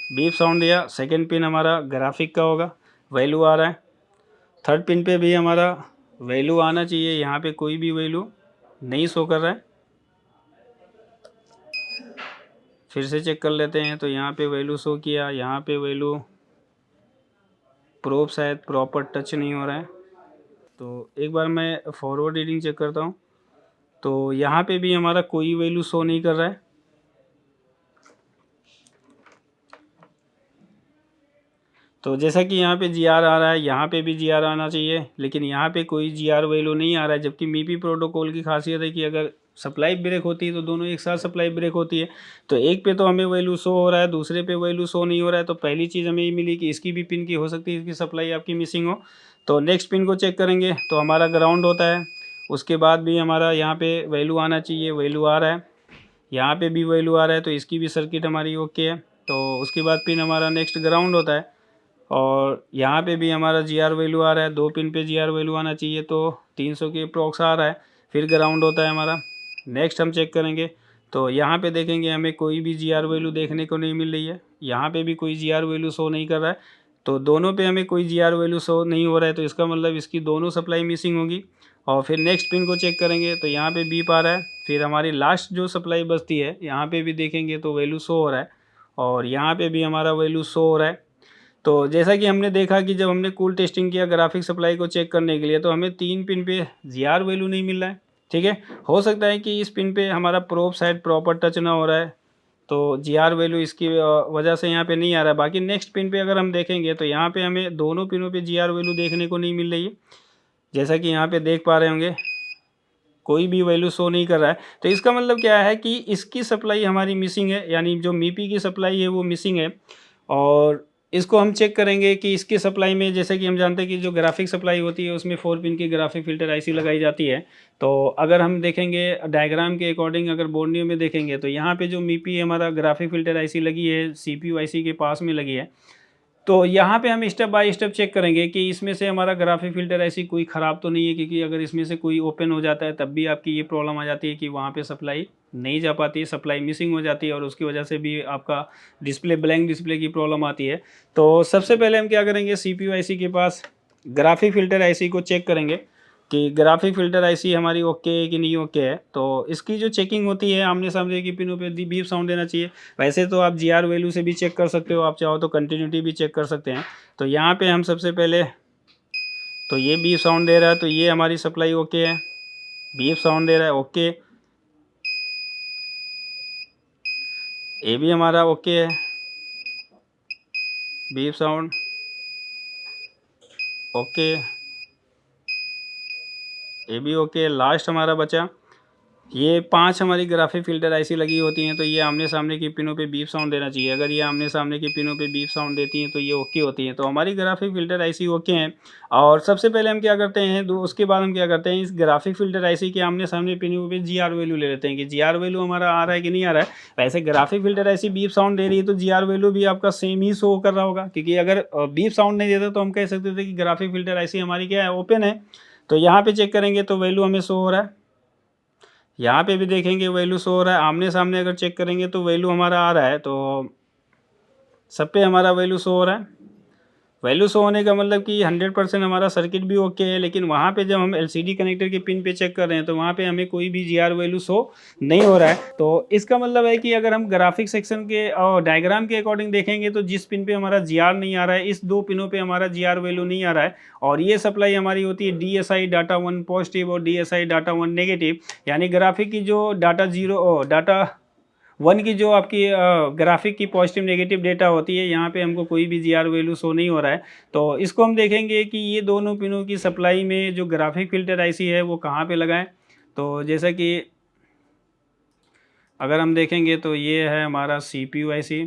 बीप साउंड दिया। सेकेंड पिन हमारा ग्राफिक का होगा, वैल्यू आ रहा है। थर्ड पिन पे भी हमारा वैल्यू आना चाहिए, यहाँ पे कोई भी वैल्यू नहीं शो कर रहा है। फिर से चेक कर लेते हैं तो यहाँ पे वैल्यू शो किया, यहाँ पे वैल्यू प्रोब शायद प्रॉपर टच नहीं हो रहा है। तो एक बार मैं फॉरवर्ड रीडिंग चेक करता हूँ, तो यहाँ पे भी हमारा कोई वैल्यू शो नहीं कर रहा है। तो जैसा कि यहाँ पे जी आर आ रहा है, यहाँ पे भी जी आर आना चाहिए, लेकिन यहाँ पे कोई जी आर वैल्यू नहीं आ रहा है। जबकि मीपी प्रोटोकॉल की खासियत है कि अगर सप्लाई ब्रेक होती है तो दोनों एक साथ सप्लाई ब्रेक होती है। तो एक पे तो हमें वैल्यू शो हो रहा है, दूसरे पे वैल्यू शो नहीं हो रहा है। तो पहली चीज़ हमें ये मिली कि इसकी भी पिन की हो सकती है, इसकी सप्लाई आपकी मिसिंग हो। तो नेक्स्ट पिन को चेक करेंगे तो हमारा ग्राउंड होता है, उसके बाद भी हमारा यहाँ पे वैल्यू आना चाहिए, वैल्यू आ रहा है। यहाँ पे भी वैल्यू आ रहा है, तो इसकी भी सर्किट हमारी ओके है। तो उसके बाद पिन हमारा नेक्स्ट ग्राउंड होता है और यहाँ पे भी हमारा जी आर वैल्यू आ रहा है, 2 पिन पे जी आर वैल्यू आना चाहिए, तो 300 के अप्रॉक्स आ रहा है। फिर ग्राउंड होता है हमारा। नेक्स्ट हम चेक करेंगे तो यहाँ पे देखेंगे हमें कोई भी जी आर वैल्यू देखने को नहीं मिल रही है, यहाँ पे भी कोई जी आर वैल्यू शो नहीं कर रहा है। तो दोनों पे हमें कोई जी आर वैल्यू शो नहीं हो रहा है, तो इसका मतलब इसकी दोनों सप्लाई मिसिंग होगी। और फिर नेक्स्ट पिन को चेक करेंगे तो यहाँ पे बीप आ रहा है। फिर हमारी लास्ट जो सप्लाई बचती है यहाँ पे भी देखेंगे तो वैल्यू शो हो रहा है और यहाँ पे भी हमारा वैल्यू शो हो रहा है। तो जैसा कि हमने देखा कि जब हमने कूल टेस्टिंग किया ग्राफिक सप्लाई को चेक करने के लिए, तो हमें 3 पिन पे जीआर वैल्यू नहीं मिल रहा है, ठीक है। हो सकता है कि इस पिन पे हमारा प्रोब शायद प्रॉपर टच ना हो रहा है, तो जीआर वैल्यू इसकी वजह से यहाँ पे नहीं आ रहा है। बाकी नेक्स्ट पिन पे अगर हम देखेंगे तो यहाँ पे हमें दोनों पिनों पे जीआर वैल्यू देखने को नहीं मिल रही है। जैसा कि यहाँ पे देख पा रहे होंगे कोई भी वैल्यू शो नहीं कर रहा है। तो इसका मतलब क्या है कि इसकी सप्लाई हमारी मिसिंग है, यानी जो मीपी की सप्लाई है वो मिसिंग है। और इसको हम चेक करेंगे कि इसकी सप्लाई में, जैसे कि हम जानते हैं कि जो ग्राफिक सप्लाई होती है उसमें 4 पिन की ग्राफिक फिल्टर आईसी लगाई जाती है। तो अगर हम देखेंगे डायग्राम के अकॉर्डिंग, अगर बोर्नियो में देखेंगे तो यहाँ पे जो मीपी हमारा ग्राफिक फिल्टर आईसी लगी है सीपीयू आईसी के पास में लगी है। तो यहाँ पे हम स्टेप बाय स्टेप चेक करेंगे कि इसमें से हमारा ग्राफिक फिल्टर ऐसी कोई ख़राब तो नहीं है, क्योंकि अगर इसमें से कोई ओपन हो जाता है तब भी आपकी ये प्रॉब्लम आ जाती है कि वहाँ पे सप्लाई नहीं जा पाती, सप्लाई मिसिंग हो जाती है और उसकी वजह से भी आपका डिस्प्ले ब्लैंक डिस्प्ले की प्रॉब्लम आती है। तो सबसे पहले हम क्या करेंगे, सीपीयू आईसी के पास ग्राफिक फिल्टर आईसी को चेक करेंगे कि ग्राफिक फिल्टर आईसी हमारी ओके है कि नहीं ओके है। तो इसकी जो चेकिंग होती है, आमने सामने की पिनों पे बीप साउंड देना चाहिए। वैसे तो आप जीआर वैल्यू से भी चेक कर सकते हो, आप चाहो तो कंटिन्यूटी भी चेक कर सकते हैं। तो यहाँ पे हम सबसे पहले, तो ये बीप साउंड दे रहा है तो ये हमारी सप्लाई ओके है। बीप साउंड दे रहा है ओके, ये भी हमारा ओके है। बीप साउंड ओके, ये भी ओके। लास्ट हमारा बचा ये 5 हमारी ग्राफिक फ़िल्टर आईसी लगी होती हैं, तो ये आमने-सामने की पिनों पे बीप साउंड देना चाहिए। अगर ये आमने-सामने की पिनों पे बीप साउंड देती हैं, तो ये ओके होती हैं। तो हमारी ग्राफिक फ़िल्टर आईसी ओके हैं। और सबसे पहले हम क्या करते हैं, दो उसके बाद हम क्या करते हैं, इस ग्राफिक फ़िल्टर आईसी के आमने-सामने पिनों पे जीआर वैल्यू ले लेते हैं कि जीआर वैल्यू हमारा आ रहा है कि नहीं आ रहा है। वैसे graphic filter IC beep sound दे रही है, तो जीआर वैल्यू भी आपका सेम ही शो कर रहा होगा, क्योंकि अगर बीप साउंड नहीं देता, तो हम कह सकते थे कि ग्राफिक फ़िल्टर आईसी हमारी क्या है, ओपन है। तो यहाँ पे चेक करेंगे तो वैल्यू हमें शो हो रहा है। यहाँ पे भी देखेंगे वैल्यू शो हो रहा है। आमने-सामने अगर चेक करेंगे तो वैल्यू हमारा आ रहा है, तो सब पे हमारा वैल्यू शो हो रहा है। वैल्यू शो होने का मतलब कि 100% हमारा सर्किट भी ओके है, लेकिन वहाँ पे जब हम एलसीडी कनेक्टर के पिन पे चेक कर रहे हैं, तो वहाँ पे हमें कोई भी जीआर वैल्यू शो नहीं हो रहा है। तो इसका मतलब है कि अगर हम ग्राफिक सेक्शन के डायग्राम के अकॉर्डिंग देखेंगे, तो जिस पिन पे हमारा जीआर नहीं आ रहा है, इस 2 पिनों पे हमारा जीआर वैल्यू नहीं आ रहा है, और ये सप्लाई हमारी होती है डीएसआई डाटा 1 पॉजिटिव और डीएसआई डाटा 1 नेगेटिव, यानी ग्राफिक की जो डाटा 1 की जो आपकी ग्राफिक की पॉजिटिव नेगेटिव डेटा होती है, यहाँ पे हमको कोई भी जीआर वैल्यू शो नहीं हो रहा है। तो इसको हम देखेंगे कि ये दोनों पिनों की सप्लाई में जो ग्राफिक फ़िल्टर आईसी है, वो कहाँ पे लगाएँ। तो जैसा कि अगर हम देखेंगे, तो ये है हमारा सीपीयू आईसी।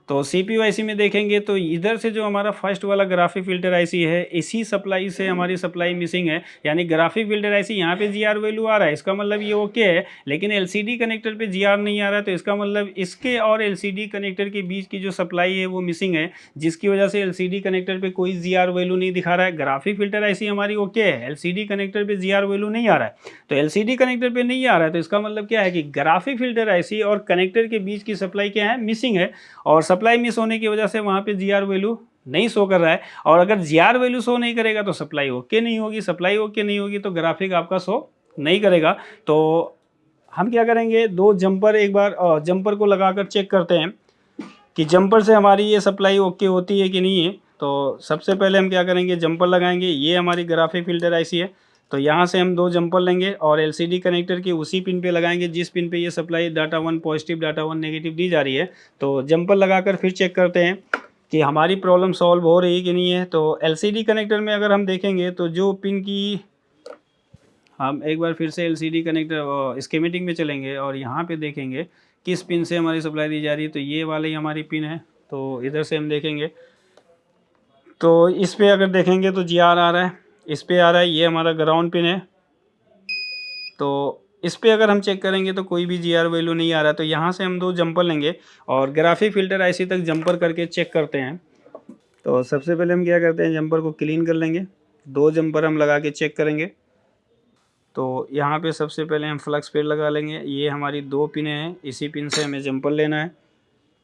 तो सीपीयू आईसी में देखेंगे तो इधर से जो हमारा फर्स्ट वाला ग्राफिक फ़िल्टर आईसी है, इसी सप्लाई से हमारी सप्लाई मिसिंग है। यानी ग्राफिक फ़िल्टर आईसी यहाँ पे जीआर वैल्यू आ रहा है, इसका मतलब ये ओके है, लेकिन एलसीडी कनेक्टर पे जीआर नहीं आ रहा है, तो इसका मतलब इसके और एलसीडी कनेक्टर के बीच की जो सप्लाई है वो मिसिंग है, जिसकी वजह से एलसीडी कनेक्टर पे कोई जीआर वैल्यू नहीं दिखा रहा है। ग्राफिक फ़िल्टर आईसी हमारी ओके है, एलसीडी कनेक्टर पे जीआर वैल्यू नहीं आ रहा है। तो एलसीडी कनेक्टर पे नहीं आ रहा है, तो इसका मतलब क्या है कि ग्राफिक फ़िल्टर आईसी और कनेक्टर के बीच की सप्लाई क्या है, मिसिंग है, और सप्लाई मिस होने की वजह से वहाँ पे जीआर वैल्यू नहीं शो कर रहा है। और अगर जीआर वैल्यू शो नहीं करेगा तो सप्लाई ओके नहीं होगी, सप्लाई ओके नहीं होगी तो ग्राफिक आपका शो नहीं करेगा। तो हम क्या करेंगे, दो जंपर एक बार जंपर को लगाकर चेक करते हैं कि जंपर से हमारी ये सप्लाई ओके होती है कि नहीं है। तो सबसे पहले हम क्या करेंगे, जंपर लगाएंगे। ये हमारी ग्राफिक फ़िल्टर आईसी है, तो यहाँ से हम 2 जंपर लेंगे और एलसीडी कनेक्टर की उसी पिन पे लगाएंगे जिस पिन पे ये supply data 1 positive data 1 negative दी जा रही है। तो जंपर लगाकर फिर चेक करते हैं कि हमारी प्रॉब्लम सॉल्व हो रही है कि नहीं है। तो एलसीडी कनेक्टर में अगर हम देखेंगे, तो जो पिन की, हम एक बार फिर से एलसीडी कनेक्टर स्कीमेटिक में चलेंगे और यहाँ पे देखेंगे किस पिन से हमारी सप्लाई दी जा रही है। तो ये वाली हमारी पिन है, तो इधर से हम देखेंगे, तो इस पे अगर देखेंगे तो जीआर आ रहा है, इस पे आ रहा है, ये हमारा ग्राउंड पिन है। तो इस पे अगर हम चेक करेंगे तो कोई भी जीआर वैल्यू नहीं आ रहा है। तो यहाँ से हम 2 जंपर लेंगे और ग्राफिक फ़िल्टर आईसी तक जंपर करके चेक करते हैं। तो सबसे पहले हम क्या करते हैं, जंपर को क्लीन कर लेंगे, 2 जंपर हम लगा के चेक करेंगे। तो यहाँ पे सबसे पहले हम फ्लक्स पेड लगा लेंगे। ये हमारी 2 पिनें हैं, इसी पिन से हमें जंपर लेना है।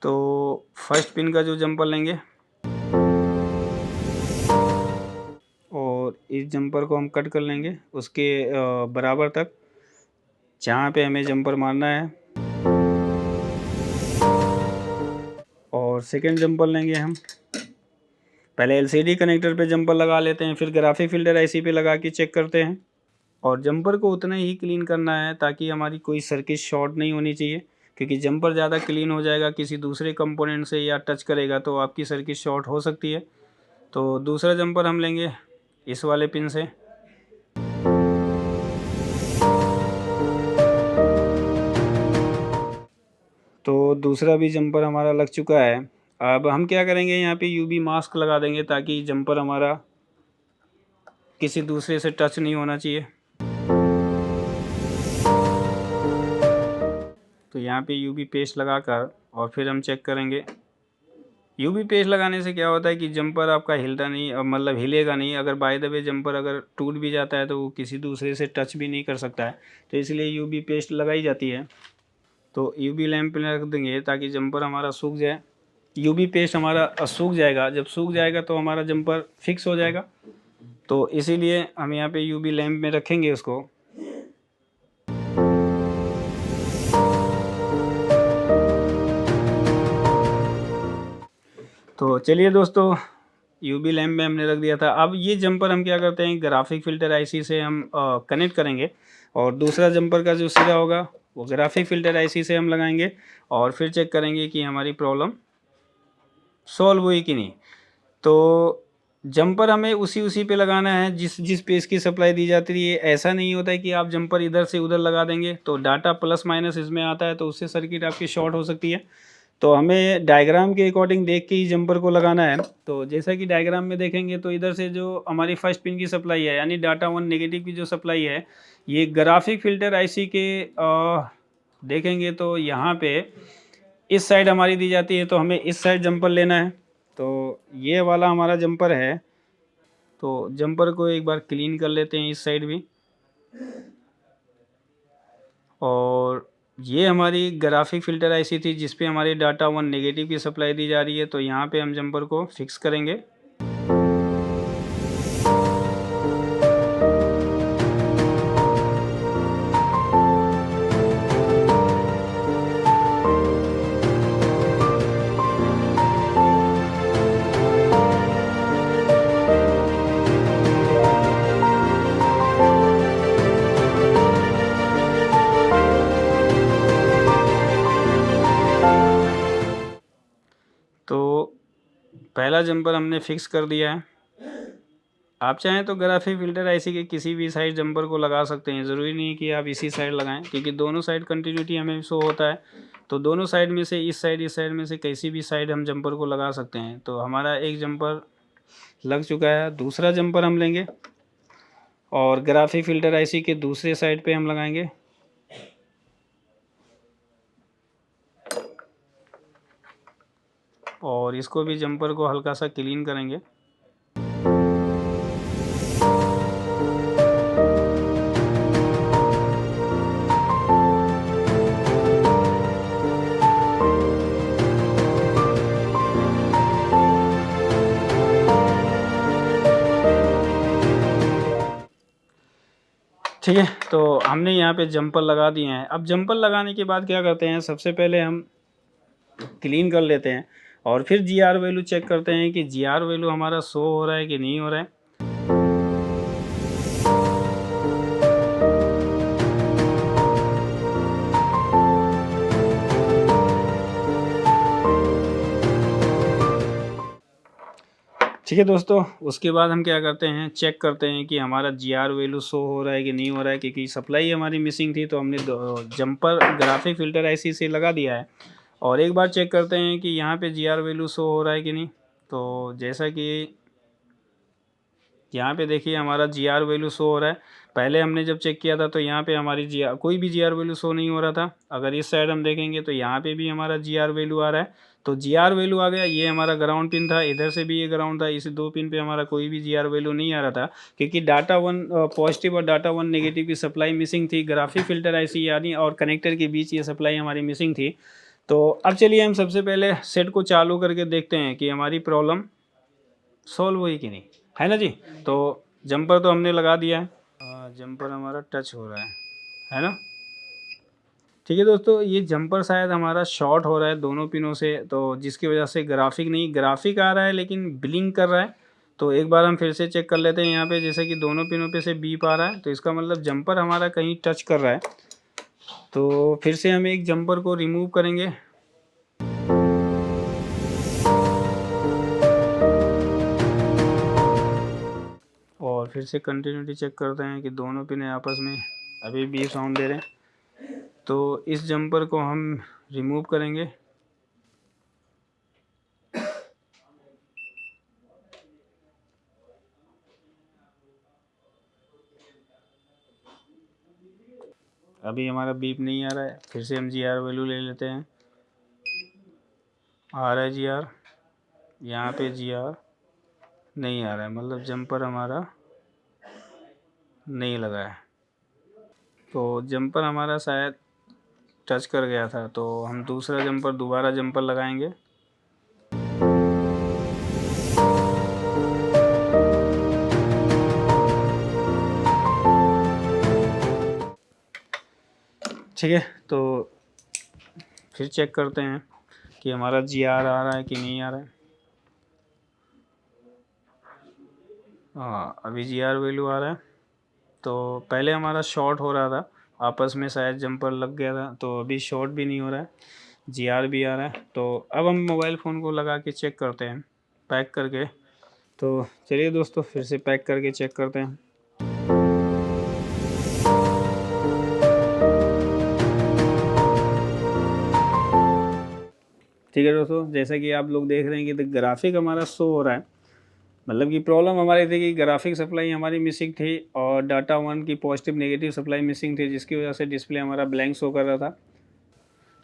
तो फर्स्ट पिन का जो जंपर लेंगे और इस जंपर को हम कट कर लेंगे उसके बराबर तक, जहाँ पे हमें जंपर मारना है। और सेकंड जंपर लेंगे हम, पहले एलसीडी कनेक्टर पे जंपर लगा लेते हैं, फिर ग्राफिक फ़िल्टर आईसी पे लगा के चेक करते हैं। और जंपर को उतना ही क्लीन करना है ताकि हमारी कोई सर्किट शॉर्ट नहीं होनी चाहिए, क्योंकि जंपर ज़्यादा क्लीन हो जाएगा, किसी दूसरे कंपोनेंट से या टच करेगा तो आपकी सर्किट शॉर्ट हो सकती है। तो दूसरा जंपर हम लेंगे इस वाले पिन से। तो दूसरा भी जंपर हमारा लग चुका है। अब हम क्या करेंगे, यहाँ पे यूवी मास्क लगा देंगे ताकि जंपर हमारा किसी दूसरे से टच नहीं होना चाहिए। तो यहाँ पे यूवी पेस्ट लगाकर और फिर हम चेक करेंगे। यूवी पेस्ट लगाने से क्या होता है कि जंपर आपका हिलता नहीं, मतलब हिलेगा नहीं। अगर बाय द वे जंपर अगर टूट भी जाता है तो वो किसी दूसरे से टच भी नहीं कर सकता है, तो इसलिए यूवी पेस्ट लगाई जाती है। तो यूवी लैंप पे रख देंगे ताकि जंपर हमारा सूख जाए। यूवी पेस्ट हमारा सूख जाएगा, जब सूख जाएगा तो हमारा जंपर फिक्स हो जाएगा। तो इसीलिए हम यहाँ पे यूवी लैंप में रखेंगे उसको। तो चलिए दोस्तों, यूवी लैंप में हमने रख दिया था। अब ये जंपर हम क्या करते हैं, ग्राफिक फ़िल्टर आईसी से हम कनेक्ट करेंगे और दूसरा जंपर का जो सिरा होगा वो ग्राफिक फ़िल्टर आईसी से हम लगाएंगे और फिर चेक करेंगे कि हमारी प्रॉब्लम सॉल्व हुई कि नहीं। तो जंपर हमें उसी पे लगाना है जिस जिस पे इसकी सप्लाई दी जाती है। ऐसा नहीं होता है कि आप जंपर इधर से उधर लगा देंगे तो डाटा प्लस माइनस इसमें आता है, तो उससे सर्किट आपकी शॉर्ट हो सकती है। तो हमें डायग्राम के अकॉर्डिंग देख के ही जंपर को लगाना है। तो जैसा कि डायग्राम में देखेंगे तो इधर से जो हमारी फर्स्ट पिन की सप्लाई है यानी डाटा 1 नेगेटिव की जो सप्लाई है, ये ग्राफिक फिल्टर आईसी के देखेंगे तो यहाँ पे इस साइड हमारी दी जाती है, तो हमें इस साइड जंपर लेना है। तो ये वाला हमारा जंपर है, तो जंपर को एक बार क्लीन कर लेते हैं इस साइड भी। और ये हमारी ग्राफिक फ़िल्टर आईसी थी जिस पे हमारी डाटा 1 नेगेटिव की सप्लाई दी जा रही है, तो यहाँ पे हम जंपर को फिक्स करेंगे। तो पहला जंपर हमने फिक्स कर दिया है। आप चाहें तो ग्राफिक फ़िल्टर आईसी के किसी भी साइड जंपर को लगा सकते हैं, ज़रूरी नहीं कि आप इसी साइड लगाएं, क्योंकि दोनों साइड कंटिन्यूटी हमें शो होता है। तो दोनों साइड में से इस साइड में से किसी भी साइड हम जंपर को लगा सकते हैं। तो हमारा एक जंपर लग चुका है, दूसरा जंपर हम लेंगे और ग्राफिक फ़िल्टर आईसी के दूसरे साइड पे हम लगाएंगे। और इसको भी जंपर को हल्का सा क्लीन करेंगे। ठीक है, तो हमने यहाँ पे जंपर लगा दिए हैं। अब जंपर लगाने के बाद क्या करते हैं, सबसे पहले हम क्लीन कर लेते हैं और फिर जीआर वैल्यू चेक करते हैं कि जीआर वैल्यू हमारा शो हो रहा है कि नहीं हो रहा है। ठीक है दोस्तों, उसके बाद हम क्या करते हैं, चेक करते हैं कि हमारा जीआर वैल्यू शो हो रहा है कि नहीं हो रहा है, क्योंकि सप्लाई हमारी मिसिंग थी। तो हमने जंपर ग्राफिक फ़िल्टर आईसी से लगा दिया है। और एक बार चेक करते हैं कि यहाँ पे जीआर वैल्यू शो हो रहा है कि नहीं। तो जैसा कि यहाँ पे देखिए हमारा जीआर वैल्यू शो हो रहा है। पहले हमने जब चेक किया था तो यहाँ पे हमारी जीआर कोई भी जीआर वैल्यू शो नहीं हो रहा था। अगर इस साइड हम देखेंगे तो यहाँ पे भी हमारा जीआर वैल्यू आ रहा है। तो जीआर वैल्यू आ गया, ये हमारा ग्राउंड पिन था, इधर से भी ये ग्राउंड था, इस दो पिन पे हमारा कोई भी जीआर वैल्यू नहीं आ रहा था, क्योंकि डाटा 1 पॉजिटिव और डाटा 1 नेगेटिव की सप्लाई मिसिंग थी। ग्राफिक फ़िल्टर आईसी यानी और कनेक्टर के बीच ये सप्लाई हमारी मिसिंग थी। तो अब चलिए हम सबसे पहले सेट को चालू करके देखते हैं कि हमारी प्रॉब्लम सॉल्व हुई कि नहीं, है ना जी। तो जंपर तो हमने लगा दिया है, जंपर हमारा टच हो रहा है ना। ठीक है दोस्तों, ये जंपर शायद हमारा शॉर्ट हो रहा है दोनों पिनों से, तो जिसकी वजह से ग्राफिक नहीं, ग्राफिक आ रहा है लेकिन ब्लिंक कर रहा है। तो एक बार हम फिर से चेक कर लेते हैं यहाँ पे, जैसे कि दोनों पिनों पे से बीप आ रहा है, तो इसका मतलब जंपर हमारा कहीं टच कर रहा है। तो फिर से हम एक जंपर को रिमूव करेंगे। और फिर से कंटिन्यूटी चेक करते हैं कि दोनों पिन आपस में अभी भी साउंड दे रहे हैं। तो इस जंपर को हम रिमूव करेंगे। अभी हमारा बीप नहीं आ रहा है। फिर से हम जीआर वैल्यू ले लेते हैं। आ रहा है जीआर, यहाँ पे जीआर नहीं आ रहा है, मतलब जंपर हमारा नहीं लगा है। तो जंपर हमारा शायद टच कर गया था, तो हम दूसरा जंपर दोबारा जंपर लगाएंगे। ठीक है, तो फिर चेक करते हैं कि हमारा जीआर आ रहा है कि नहीं आ रहा है। हाँ, अभी जीआर वैल्यू आ रहा है। तो पहले हमारा शॉर्ट हो रहा था, आपस में शायद जंपर लग गया था, तो अभी शॉर्ट भी नहीं हो रहा है, जीआर भी आ रहा है। तो अब हम मोबाइल फ़ोन को लगा के चेक करते हैं पैक करके। तो चलिए दोस्तों फिर से पैक करके चेक करते हैं। ठीक है दोस्तों, जैसा कि आप लोग देख रहे हैं कि ग्राफिक हमारा शो हो रहा है, मतलब कि प्रॉब्लम हमारी थी कि ग्राफिक सप्लाई हमारी मिसिंग थी और डाटा वन की पॉजिटिव नेगेटिव सप्लाई मिसिंग थी, जिसकी वजह से डिस्प्ले हमारा ब्लैंक शो कर रहा था।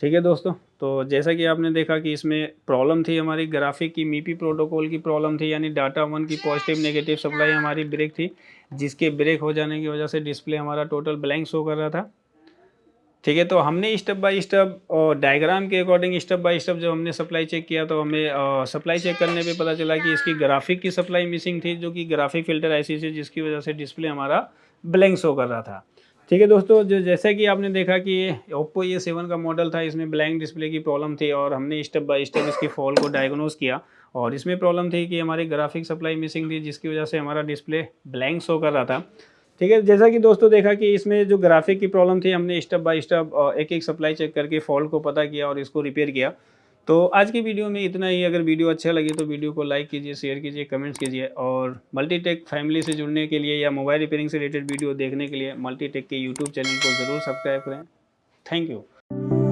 ठीक है दोस्तों, तो जैसा कि आपने देखा कि इसमें प्रॉब्लम थी हमारी ग्राफिक की मीपी प्रोटोकॉल की प्रॉब्लम थी, यानी डाटा वन की पॉजिटिव नेगेटिव सप्लाई हमारी ब्रेक थी, जिसके ब्रेक हो जाने की वजह से डिस्प्ले हमारा टोटल ब्लैंक शो कर रहा था। ठीक है, तो हमने स्टेप बाय स्टेप डायग्राम के अकॉर्डिंग स्टेप बाय स्टेप जब हमने सप्लाई चेक किया तो हमें सप्लाई चेक करने पे पता चला कि इसकी ग्राफिक की सप्लाई मिसिंग थी, जो कि ग्राफिक फिल्टर ऐसी थी जिसकी वजह से डिस्प्ले हमारा ब्लैंक शो कर रहा था। ठीक है दोस्तों, जो जैसा कि आपने देखा कि ओप्पो A7 का मॉडल था, इसमें ब्लैंक डिस्प्ले की प्रॉब्लम थी और हमने स्टेप बाय स्टेप इसकी फॉल्ट को डायग्नोज किया और इसमें प्रॉब्लम थी कि हमारी ग्राफिक सप्लाई मिसिंग थी, जिसकी वजह से हमारा डिस्प्ले ब्लैंक शो कर रहा था। ठीक है, जैसा कि दोस्तों देखा कि इसमें जो ग्राफिक की प्रॉब्लम थी, हमने स्टेप बाय स्टेप एक एक सप्लाई चेक करके फॉल्ट को पता किया और इसको रिपेयर किया। तो आज की वीडियो में इतना ही। अगर वीडियो अच्छा लगी तो वीडियो को लाइक कीजिए, शेयर कीजिए, कमेंट्स कीजिए और मल्टीटेक फैमिली से जुड़ने के लिए या मोबाइल रिपेयरिंग से रिलेटेड वीडियो देखने के लिए मल्टीटेक के यूट्यूब चैनल को ज़रूर सब्सक्राइब करें। Thank you.